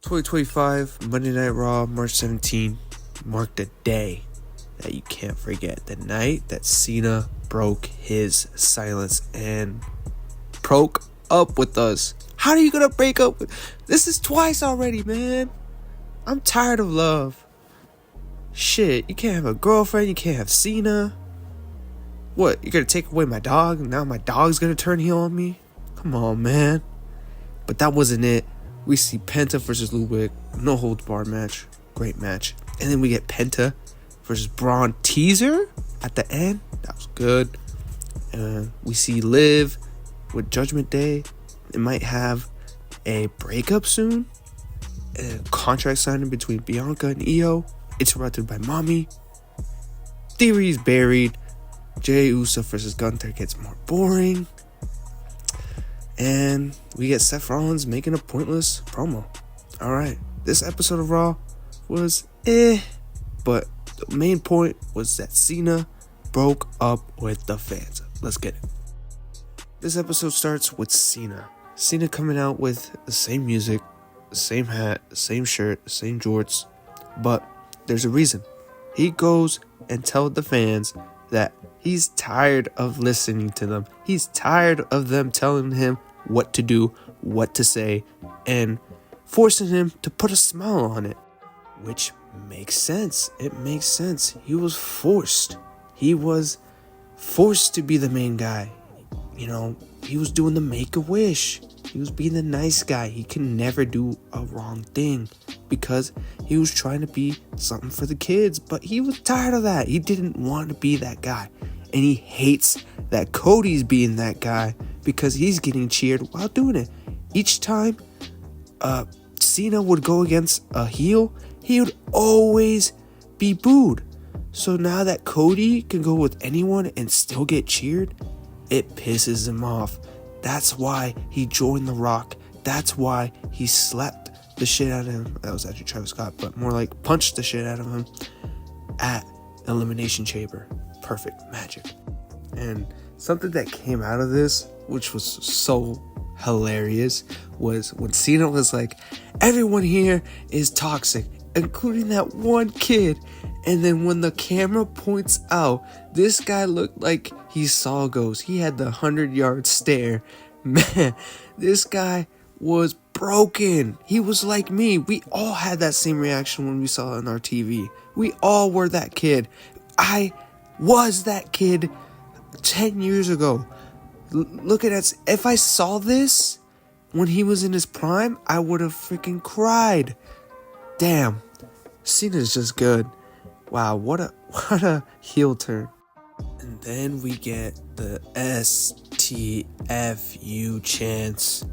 2025 Monday Night Raw, March 17, marked a day that you can't forget. The night that Cena broke his silence and broke up with us. How are you gonna break up with... This is twice already, man. I'm tired of love. Shit, you can't have a girlfriend, you can't have Cena. What, you're gonna take away my dog and now my dog's gonna turn heel on me? Come on, man. But that wasn't it. We see Penta versus Ludwig, no holds barred match, great match. And then we get Penta versus Braun teaser at the end. That was good. And we see Liv with Judgment Day. It might have a breakup soon. A contract signing between Bianca and Io, interrupted by Mommy. Theories buried. Jey Uso versus Gunther gets more boring. And we get Seth Rollins making a pointless promo. Alright, this episode of Raw was but the main point was that Cena broke up with the fans. Let's get it. This episode starts with Cena. Cena coming out with the same music, the same hat, the same shirt, the same jorts. But there's a reason. He goes and tells the fans that he's tired of listening to them. He's tired of them telling him what to do, what to say, and forcing him to put a smile on it. Which makes sense. It makes sense. He was forced. He was forced to be the main guy. You know, he was doing the Make-A-Wish. He was being the nice guy. He can never do a wrong thing because he was trying to be something for the kids. But he was tired of that. He didn't want to be that guy. And he hates that Cody's being that guy because he's getting cheered while doing it. Each time Cena would go against a heel, he would always be booed. So now that Cody can go with anyone and still get cheered, it pisses him off. That's why he joined The Rock. That's why he slapped the shit out of him. That was actually Travis Scott, but more like punched the shit out of him at Elimination Chamber. Perfect magic. And something that came out of this, which was so hilarious, was when Cena was like, everyone here is toxic, including that one kid. And then when the camera points out, this guy looked like he saw ghosts. He had the 100-yard stare. Man, this guy was broken. He was like me. We all had that same reaction when we saw it on our TV. We all were that kid. I was that kid 10 years ago. Look at that. If I saw this when he was in his prime, I would have freaking cried. Damn. Cena's just good. Wow, what a heel turn. And then we get the STFU chants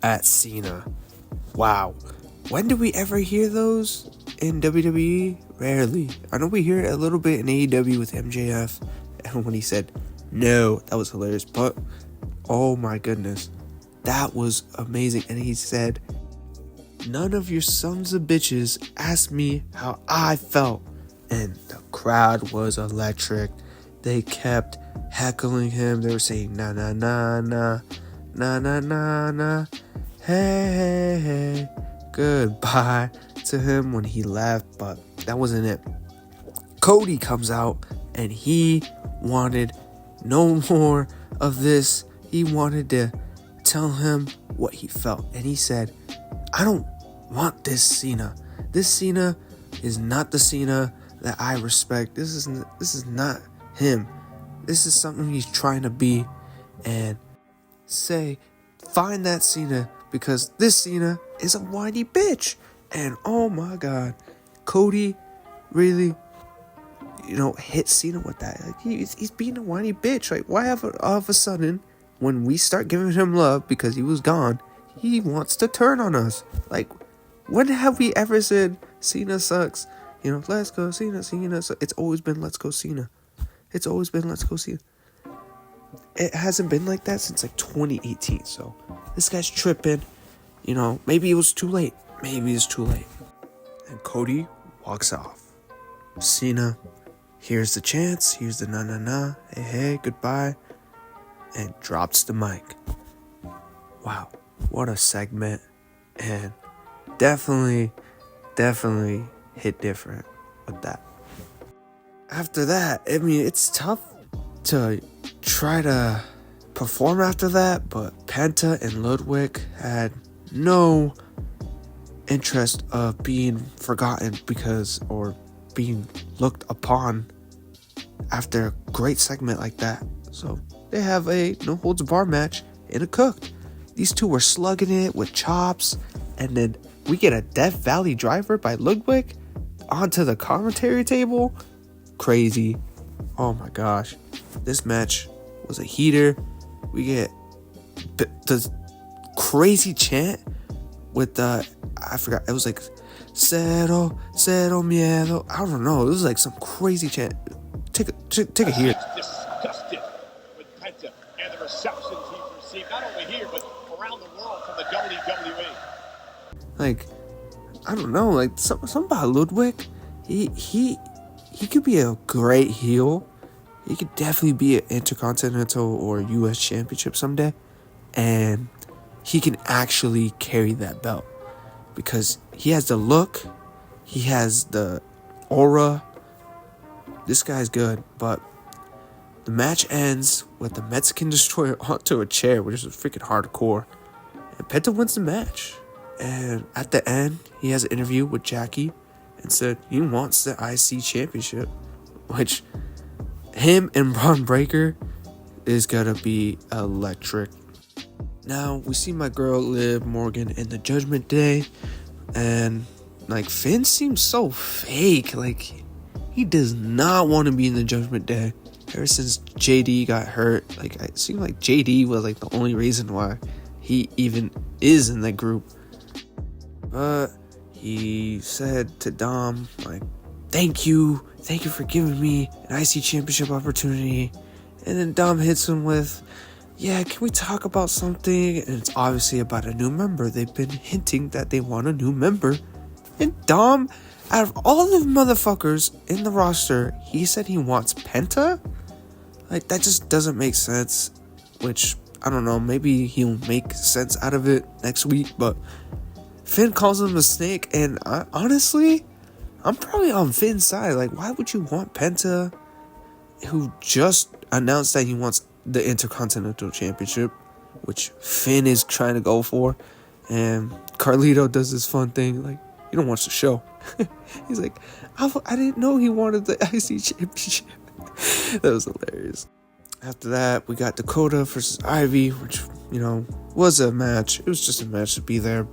at Cena. Wow. When do we ever hear those in WWE? Rarely. I know we hear it a little bit in AEW with MJF. And when he said no, that was hilarious. But, oh my goodness. That was amazing. And he said, none of your sons of bitches asked me how I felt. And the crowd was electric. They kept heckling him. They were saying, na na na na, na na na na, hey, hey, hey, goodbye to him when he left. But that wasn't it. Cody comes out and he wanted no more of this. He wanted to tell him what he felt. And he said, I don't want this Cena. This Cena is not the Cena that I respect. This is not him. This is something he's trying to be. And say, find that Cena, because this Cena is a whiny bitch. And oh my god, Cody really, hit Cena with that. Like he's being a whiny bitch. Like why all of a sudden when we start giving him love because he was gone, he wants to turn on us? Like when have we ever said Cena sucks? Let's go Cena. It's always been let's go Cena. It's always been let's go Cena. It hasn't been like that since like 2018. So this guy's tripping. Maybe it was too late. And Cody walks off. Cena hears the chants, hears the na na na, hey hey, goodbye, and drops the mic. Wow, what a segment. And definitely hit different with that. After that, I mean, it's tough to try to perform after that, but Penta and Ludwig had no interest of being forgotten or being looked upon after a great segment like that. So they have a no holds barred match in a cooked. These two were slugging it with chops, and then we get a Death Valley driver by Ludwig onto the commentary table. Crazy. Oh my gosh. This match was a heater. We get the crazy chant with I forgot, it was like cero miedo. I don't know, it was like some crazy chant. Take a hear. Disgusted with Penta and the reception he's received, not only here but around the world from the WWE. Like, I don't know, like something about Ludwig. He could be a great heel. He could definitely be an Intercontinental or US Championship someday, and he can actually carry that belt because he has the look, he has the aura. This guy's good, but the match ends with the Mexican Destroyer onto a chair, which is freaking hardcore, and Penta wins the match. And at the end, he has an interview with Jackie and said he wants the IC Championship, which him and Braun Breaker is gonna be electric. Now we see my girl Liv Morgan in the Judgment Day, and like Finn seems so fake. Like he does not want to be in the Judgment Day. Ever since JD got hurt, like it seemed like JD was like the only reason why he even is in that group. But he said to Dom, like, thank you for giving me an IC Championship opportunity. And then Dom hits him with, yeah, can we talk about something? And it's obviously about a new member. They've been hinting that they want a new member. And Dom, out of all the motherfuckers in the roster, he said he wants Penta? Like, that just doesn't make sense. Which, I don't know, maybe he'll make sense out of it next week. But Finn calls him a snake. And honestly, I'm probably on Finn's side. Like, why would you want Penta, who just announced that he wants the Intercontinental Championship, which Finn is trying to go for, and Carlito does this fun thing, like, you don't watch the show. He's like, I didn't know he wanted the IC Championship. That was hilarious. After that, we got Dakota versus Ivy, which, you know, was a match. It was just a match to be there.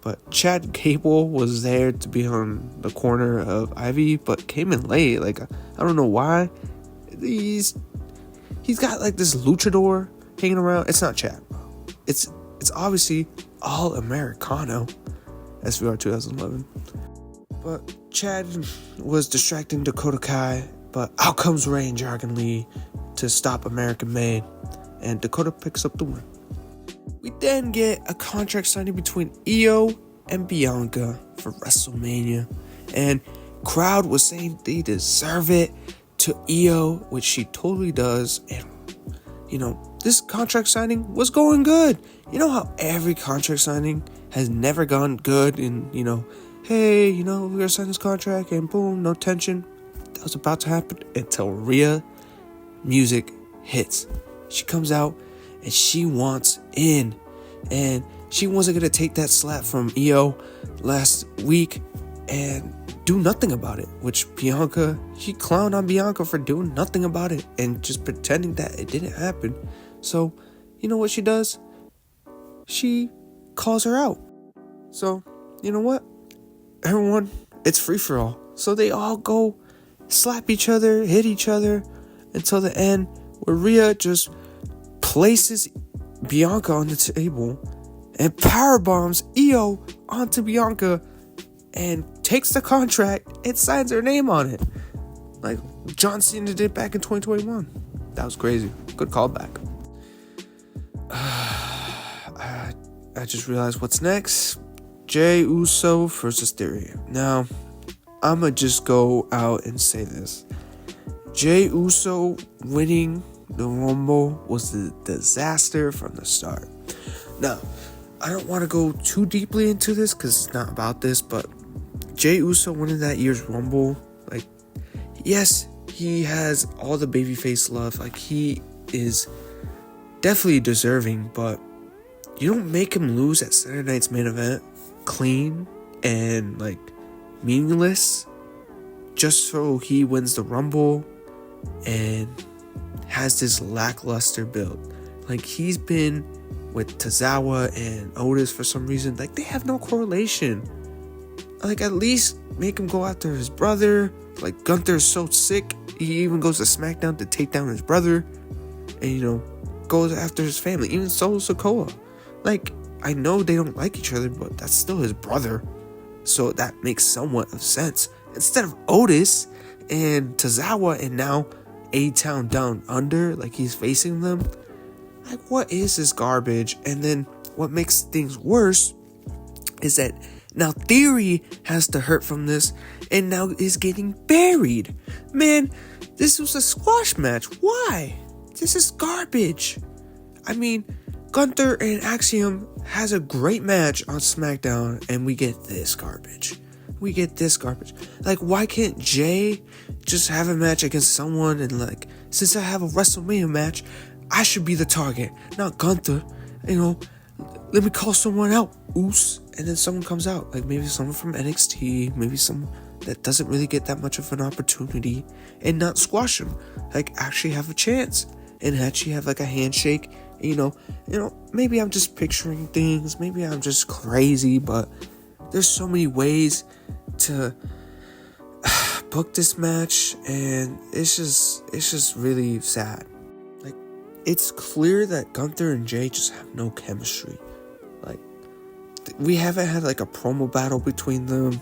But Chad Gable was there to be on the corner of Ivy, but came in late. Like, I don't know why. He's got like this luchador hanging around. It's not Chad. It's obviously all Americano. SVR 2011. But Chad was distracting Dakota Kai, but out comes Ray and Jargon Lee to stop American Made, and Dakota picks up the win. We then get a contract signing between Io and Bianca for WrestleMania, and crowd was saying they deserve it to Io, which she totally does. And you know, this contract signing was going good. You know how every contract signing has never gone good, and you know, hey, you know, we're gonna sign this contract and boom, no tension. That was about to happen until Rhea music hits. She comes out and she wants in, and she wasn't gonna take that slap from Io last week and do nothing about it, which Bianca, she clowned on Bianca for doing nothing about it and just pretending that it didn't happen. So, you know what she does? She calls her out. So, you know what? Everyone, it's free for all. So they all go slap each other, hit each other until the end, where Rhea just places Bianca on the table and power bombs Io onto Bianca and takes the contract and signs her name on it, like John Cena did back in 2021. That was crazy. Good callback. I just realized what's next. Jey Uso versus Theory. Now, I'ma just go out and say this. Jey Uso winning the Rumble was a disaster from the start. Now, I don't want to go too deeply into this because it's not about this, but Jey Uso winning that year's Rumble, like, yes, he has all the babyface love. Like, he is definitely deserving, but you don't make him lose at Saturday Night's main event clean and, like, meaningless just so he wins the Rumble and has this lackluster build. Like, he's been with Tozawa and Otis for some reason. Like, they have no correlation. Like, at least make him go after his brother. Like, Gunther is so sick, he even goes to SmackDown to take down his brother. And, you know, goes after his family. Even Solo Sikoa. Like, I know they don't like each other, but that's still his brother. So that makes somewhat of sense. Instead of Otis and Tozawa and now A-Town Down Under, like he's facing them. Like, what is this garbage? And then what makes things worse is that now Theory has to hurt from this and now is getting buried. Man, this was a squash match. Why? This is garbage. I mean, Gunther and Axiom has a great match on SmackDown and we get this garbage. Like, why can't Jay just have a match against someone and, like, since I have a WrestleMania match, I should be the target, not Gunther. You know, let me call someone out, Oos, and then someone comes out. Like, maybe someone from NXT, maybe someone that doesn't really get that much of an opportunity, and not squash him. Like, actually have a chance and actually have, like, a handshake. You know, maybe I'm just picturing things. Maybe I'm just crazy, but there's so many ways to book this match, and it's just really sad. Like, it's clear that Gunther and Jay just have no chemistry. Like, we haven't had like a promo battle between them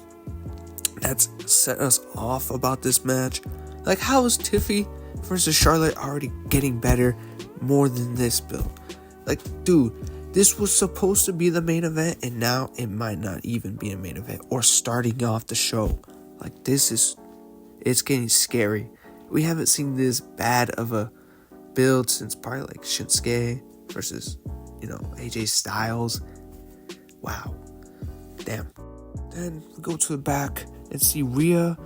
that's set us off about this match. Like, how is Tiffy versus Charlotte already getting better more than this build? Like, dude, this was supposed to be the main event, and now it might not even be a main event or starting off the show. Like, it's getting scary. We haven't seen this bad of a build since probably like Shinsuke versus, you know, AJ Styles. Wow. Damn. Then we go to the back and see Rhea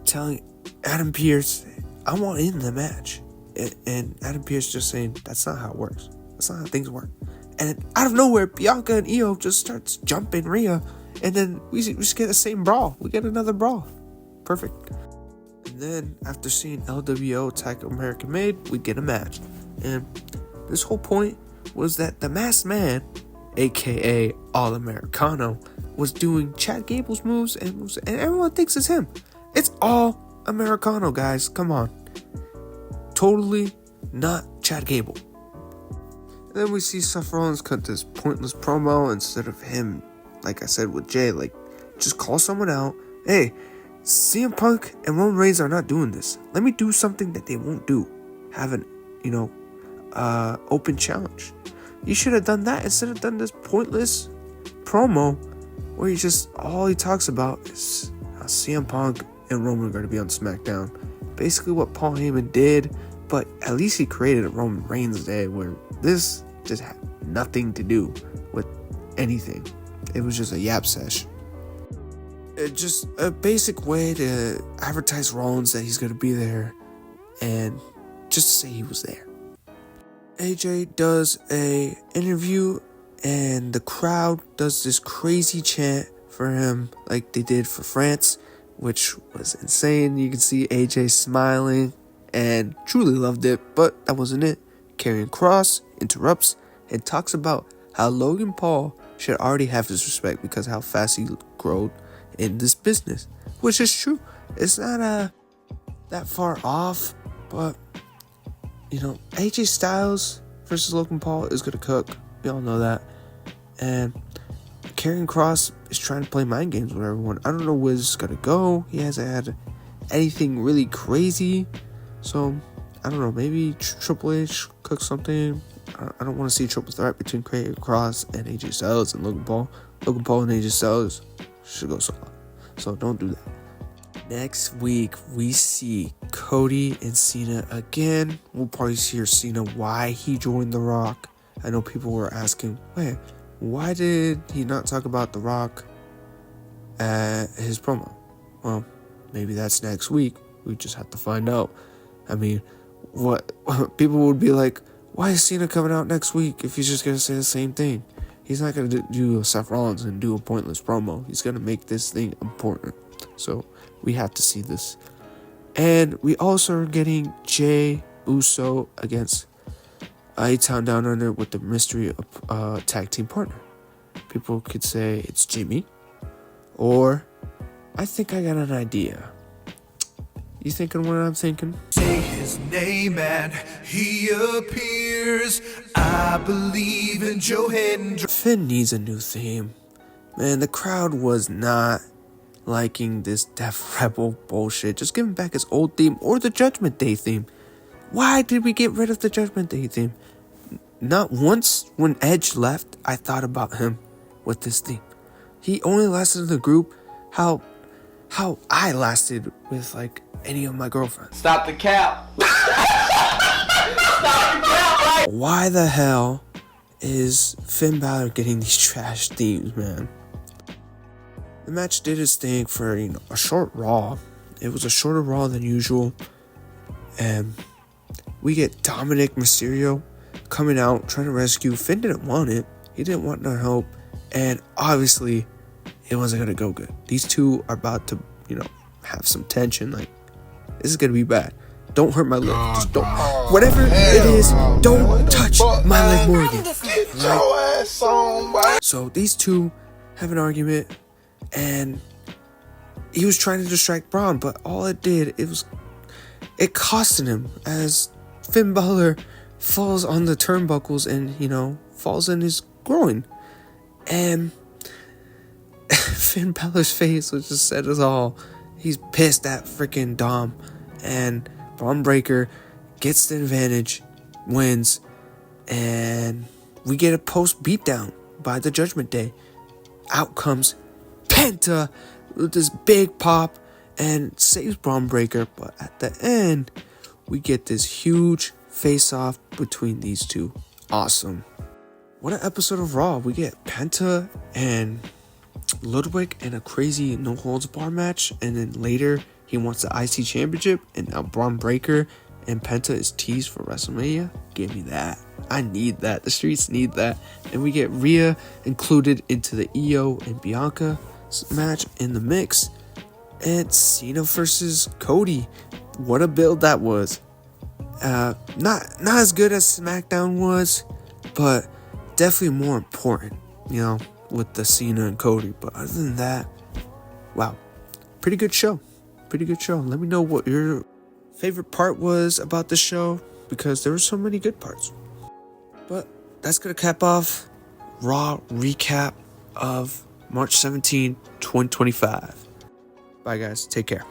telling Adam Pearce, I want in the match. And Adam Pearce just saying, that's not how it works. That's not how things work. And out of nowhere, Bianca and Io just starts jumping Rhea. And then we just get the same brawl. We get another brawl. Perfect. And then after seeing LWO attack American Made, we get a match. And this whole point was that the Masked Man, aka All Americano, was doing Chad Gable's moves and everyone thinks it's him. It's all Americano, guys. Come on. Totally not Chad Gable. And then we see Seth Rollins cut this pointless promo instead of him, like I said with Jay, like, just call someone out. Hey, CM Punk and Roman Reigns are not doing this. Let me do something that they won't do. Have an, open challenge. You should have done that instead of done this pointless promo where all he talks about is how CM Punk and Roman are going to be on SmackDown. Basically what Paul Heyman did, but at least he created a Roman Reigns Day where this just had nothing to do with anything. It was just a yap sesh. Just a basic way to advertise Rollins that he's going to be there and just say he was there. AJ does a interview and the crowd does this crazy chant for him like they did for France, which was insane. You can see AJ smiling and truly loved it, but that wasn't it. Karrion Kross interrupts and talks about how Logan Paul should already have his respect because how fast he grew in this business, which is true. It's not that far off, but AJ Styles versus Logan Paul is gonna cook. We all know that. And Karrion Kross is trying to play mind games with everyone. I don't know where this is gonna go. He hasn't had anything really crazy, so I don't know. Maybe Triple H cooks something. I don't want to see a triple threat between Karrion Kross and AJ Styles and Logan Paul. Logan Paul and AJ Styles should go solo, so don't do that. Next week, we see Cody and Cena again. We'll probably hear Cena why he joined The Rock. I know people were asking, wait, why did he not talk about The Rock at his promo? Well, maybe that's next week. We just have to find out. I mean, what people would be like, why is Cena coming out next week if he's just going to say the same thing? He's not going to do Seth Rollins and do a pointless promo. He's going to make this thing important. So we have to see this. And we also are getting Jey Uso against A-Town Down Under with the mystery tag team partner. People could say it's Jimmy, or I think I got an idea. You thinking what I'm thinking? Say his name and he appears. I believe in Joe Hendry. Finn needs a new theme. Man, the crowd was not liking this Def Rebel bullshit. Just give him back his old theme or the Judgment Day theme. Why did we get rid of the Judgment Day theme? Not once when Edge left, I thought about him with this theme. He only lasted in the group how I lasted with like any of my girlfriends. Stop the cap. Why the hell is Finn Balor getting these trash themes, man? The match did its thing for, a short Raw. It was a shorter Raw than usual. And we get Dominic Mysterio coming out, trying to rescue. Finn didn't want it. He didn't want no help. And obviously, it wasn't going to go good. These two are about to, have some tension. Like, this is going to be bad. Don't hurt my leg. Just don't. Whatever it is, don't touch my leg more again. Right? So these two have an argument. And he was trying to distract Braun, but all it did, it costed him as Finn Balor falls on the turnbuckles and, falls in his groin. And Finn Balor's face was just said it all. He's pissed at freaking Dom. And Braun Breaker gets the advantage, wins, and we get a post beatdown by the Judgment Day. Out comes Penta with this big pop and saves Braun Breaker, but at the end we get this huge face off between these two. Awesome. What an episode of Raw. We get Penta and Ludwig in a crazy no holds bar match, and then later he wants the IC championship, and now Braun Breaker and Penta is teased for WrestleMania. Give me that. I need that. The streets need that. And we get Rhea included into the Io and Bianca match in the mix, and Cena versus Cody. What a build that was. Not as good as SmackDown was, but definitely more important, with the Cena and Cody. But other than that, wow, pretty good show. Let me know what your favorite part was about the show, because there were so many good parts. But that's gonna cap off Raw recap of March 17, 2025. Bye, guys. Take care.